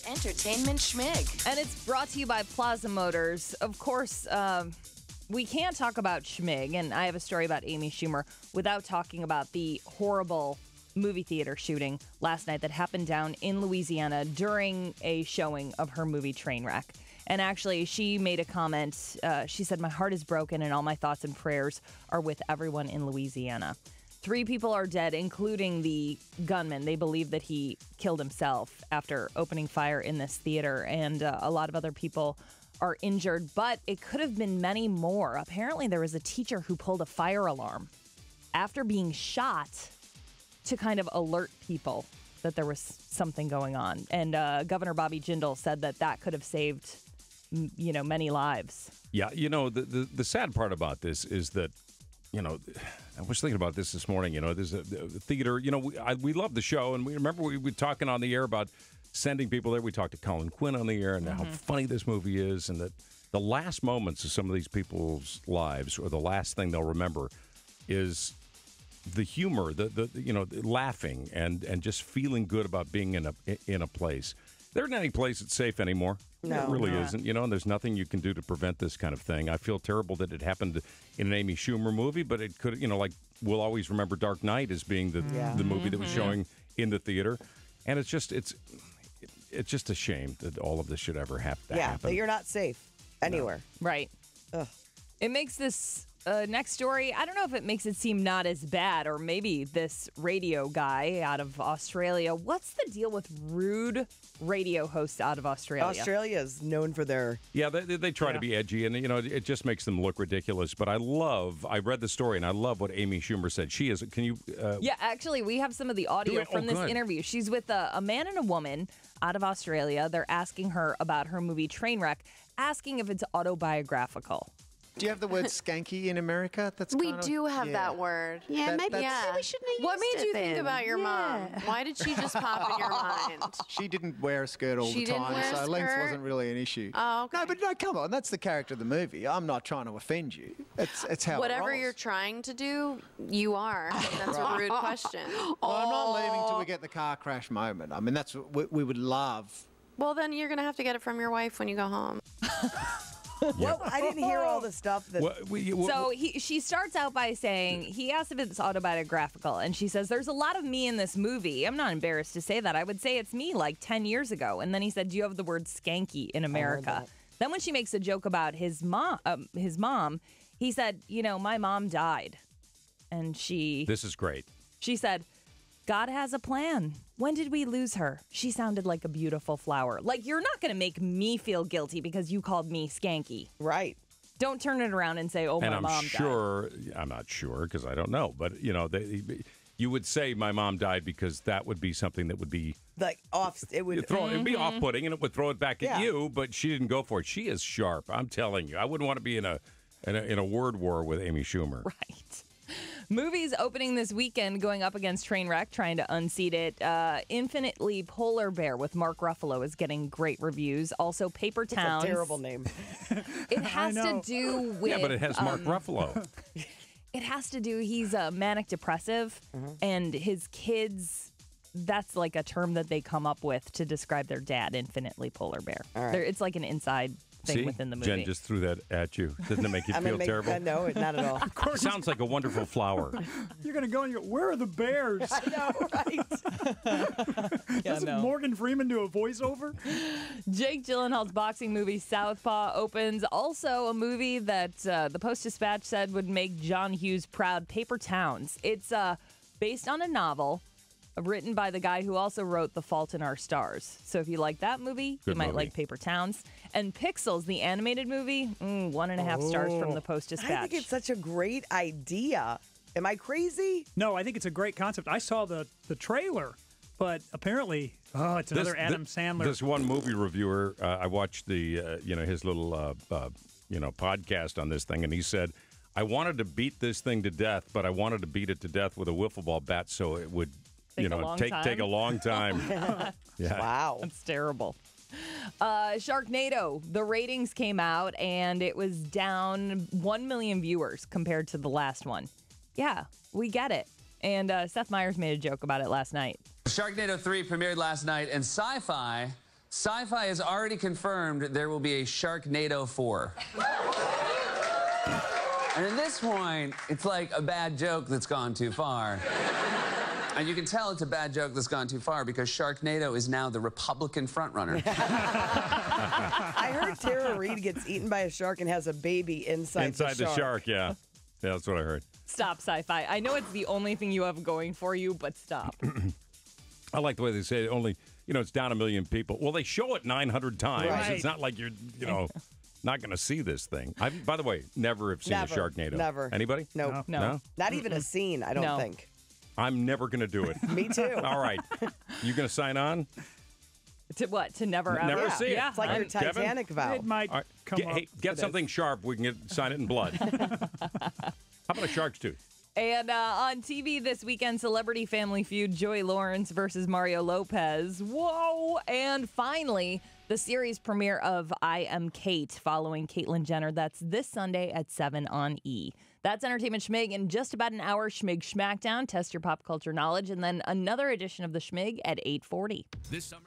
Entertainment Schmig. And it's brought to you by Plaza Motors. Of course, we can't talk about Schmig, and I have a story about Amy Schumer, without talking about the horrible movie theater shooting last night that happened down in Louisiana during a showing of her movie Trainwreck. And actually, she made a comment. She said, "My heart is broken and all my thoughts and prayers are with everyone in Louisiana." 3 people are dead, including the gunman. They believe that he killed himself after opening fire in this theater, and a lot of other people are injured, but it could have been many more. Apparently, there was a teacher who pulled a fire alarm after being shot to kind of alert people that there was something going on. And Governor Bobby Jindal said that that could have saved, many lives. Yeah, the sad part about this is that, I was thinking about this morning. There's a theater. We love the show, and we remember we were talking on the air about sending people there. We talked to Colin Quinn on the air and how funny this movie is, and that the last moments of some of these people's lives, or the last thing they'll remember, is the humor, the laughing, and just feeling good about being in a place. There isn't any place that's safe anymore. No, it really isn't. And there's nothing you can do to prevent this kind of thing. I feel terrible that it happened in an Amy Schumer movie, but it could, like we'll always remember Dark Knight as being the movie that was showing in the theater, and it's just a shame that all of this should ever have to happen. Yeah, that you're not safe anywhere. No. Right. Ugh. It makes this next story, I don't know if it makes it seem not as bad, or maybe this radio guy out of Australia. What's the deal with rude radio hosts out of Australia? Australia is known for their... Yeah, they try to be edgy, and, it just makes them look ridiculous. But I read the story, and I love what Amy Schumer said. She is, can you... Yeah, actually, we have some of the audio from this interview. She's with a man and a woman out of Australia. They're asking her about her movie Trainwreck, asking if it's autobiographical. Do you have the word skanky in America? We do have that word. Yeah, maybe we shouldn't have What used made you it think then. about your mom? Why did she just pop in your mind? She didn't wear a skirt all She the didn't time, wear a so length skirt? wasn't really an issue. Oh, okay. No, come on. That's the character of the movie. I'm not trying to offend you. It's how Whatever it rolls. you're trying to do, you are. That's a rude question. Well, I'm not leaving till we get the car crash moment. I mean, that's what we would love. Well, then you're going to have to get it from your wife when you go home. Well, I didn't hear all the stuff that... So she starts out by saying, he asked if it's autobiographical, and she says, "There's a lot of me in this movie. I'm not embarrassed to say that. I would say it's me like 10 years ago." And then he said, "Do you have the word skanky in America?" Then when she makes a joke about his mom, he said, "My mom died." And This is great. She said, "God has a plan. When did we lose her? She sounded like a beautiful flower." Like, you're not going to make me feel guilty because you called me skanky. Right. Don't turn it around and say, "Oh, my mom died." I'm not sure because I don't know. But, you would say my mom died because that would be something that would be... Like, it would... It'd be off-putting, and it would throw it back at you, but she didn't go for it. She is sharp, I'm telling you. I wouldn't want to be in a word war with Amy Schumer. Right. Movies opening this weekend, going up against Trainwreck, trying to unseat it. Infinitely Polar Bear with Mark Ruffalo is getting great reviews. Also, Paper Towns. It's a terrible name. It has to do with... Yeah, but it has Mark Ruffalo. It has to do... He's manic depressive, and his kids... That's like a term that they come up with to describe their dad, Infinitely Polar Bear. All right. It's like an inside thing within the movie. Jen just threw that at you. Doesn't it make you feel terrible? No, not at all. Of course. Sounds like a wonderful flower. You're going to go and you go, "Where are the bears?" I know, right? Doesn't Morgan Freeman do a voiceover? Jake Gyllenhaal's boxing movie Southpaw opens. Also a movie that the Post-Dispatch said would make John Hughes proud, Paper Towns. It's based on a novel written by the guy who also wrote The Fault in Our Stars. So if you like that movie, you might like Paper Towns. And Pixels, the animated movie, 1.5 stars from the Post-Dispatch. I think it's such a great idea. Am I crazy? No, I think it's a great concept. I saw the trailer, but apparently, it's another Adam Sandler. This one movie reviewer, I watched the his little podcast on this thing, and he said, "I wanted to beat this thing to death, but I wanted to beat it to death with a wiffle ball bat so it would take a long time." Yeah. Wow. That's terrible. Sharknado, the ratings came out, and it was down 1 million viewers compared to the last one. Yeah, we get it. And Seth Meyers made a joke about it last night. Sharknado 3 premiered last night, and Sci-Fi Sci-Fi has already confirmed there will be a Sharknado 4. And at this point, it's like a bad joke that's gone too far. And you can tell it's a bad joke that's gone too far because Sharknado is now the Republican frontrunner. I heard Tara Reid gets eaten by a shark and has a baby inside the shark. Yeah, that's what I heard. Stop, Sci-Fi. I know it's the only thing you have going for you, but stop. I like the way they say it only, it's down 1 million people. Well, they show it 900 times. Right. It's not like you're, not going to see this thing. I, by the way, never have seen a Sharknado. Never. Anybody? Nope. No. Not even a scene, I don't think. I'm never going to do it. Me too. All right. You going to sign on? To what? To never Never ever? see it. Yeah. It's like your Titanic vow. It might All right. come up. Get something sharp. We can sign it in blood. How about a shark's tooth? And on TV this weekend, Celebrity Family Feud, Joey Lawrence versus Mario Lopez. Whoa! And finally, the series premiere of I Am Kate, following Caitlyn Jenner. That's this Sunday at 7 on E! That's Entertainment Schmig. In just about an hour, Schmig Schmackdown. Test your pop culture knowledge. And then another edition of the Schmig at 8:40. This summer.